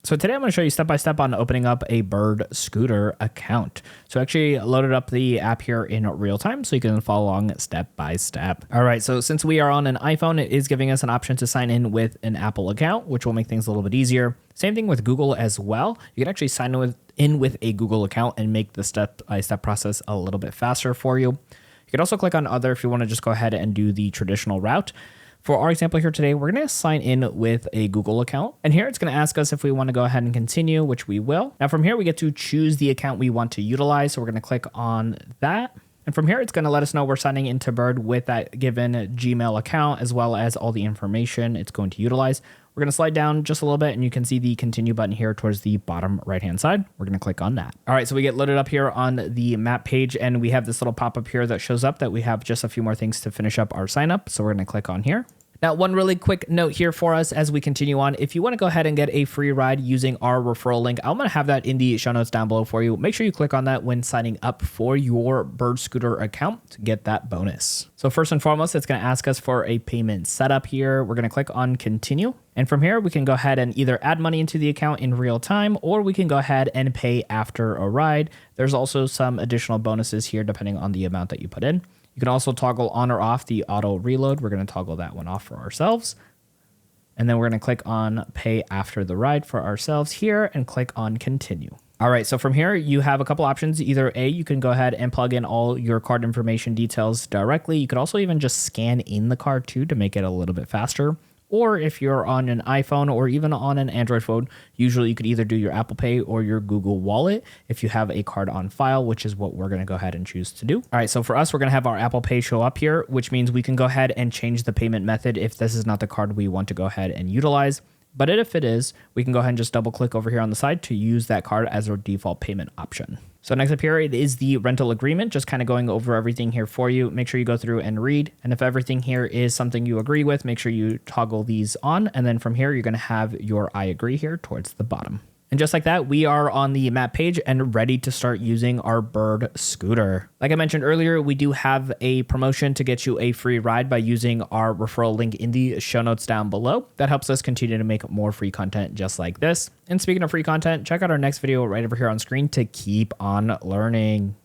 So today I'm going to show you step by step on opening up a Bird Scooter account. So I actually loaded up the app here in real time so you can follow along step by step. All right, so since we are on an iPhone, it is giving us an option to sign in with an Apple account, which will make things a little bit easier. Same thing with Google as well. You can actually sign in with a Google account and make the step by step process a little bit faster for you. You can also click on other if you want to just go ahead and do the traditional route. For our example here today, we're going to sign in with a Google account. And here it's going to ask us if we want to go ahead and continue, which we will. Now from here, we get to choose the account we want to utilize. So we're going to click on that. And from here, it's going to let us know we're signing into Bird with that given Gmail account, as well as all the information it's going to utilize. We're going to slide down just a little bit and you can see the continue button here towards the bottom right-hand side. We're going to click on that. All right, so we get loaded up here on the map page and we have this little pop-up here that shows up that we have just a few more things to finish up our sign up. So we're going to click on here. Now, one really quick note here for us as we continue on. If you want to go ahead and get a free ride using our referral link, I'm going to have that in the show notes down below for you. Make sure you click on that when signing up for your Bird Scooter account to get that bonus. So first and foremost, it's going to ask us for a payment setup here. We're going to click on continue. And from here, we can go ahead and either add money into the account in real time, or we can go ahead and pay after a ride. There's also some additional bonuses here depending on the amount that you put in. You can also toggle on or off the auto reload. We're going to toggle that one off for ourselves. And then we're going to click on pay after the ride for ourselves here and click on continue. All right, so from here, you have a couple options. Either A, you can go ahead and plug in all your card information details directly. You could also even just scan in the card too to make it a little bit faster. Or if you're on an iPhone or even on an Android phone, usually you could either do your Apple Pay or your Google Wallet if you have a card on file, which is what we're going to go ahead and choose to do. All right, so for us, we're going to have our Apple Pay show up here, which means we can go ahead and change the payment method if this is not the card we want to go ahead and utilize. But if it is, we can go ahead and just double click over here on the side to use that card as our default payment option. So next up here, it is the rental agreement, just kind of going over everything here for you. Make sure you go through and read. And if everything here is something you agree with, make sure you toggle these on. And then from here, you're going to have your I agree here towards the bottom. And just like that, we are on the map page and ready to start using our Bird Scooter. Like I mentioned earlier, we do have a promotion to get you a free ride by using our referral link in the show notes down below. That helps us continue to make more free content just like this. And speaking of free content, check out our next video right over here on screen to keep on learning.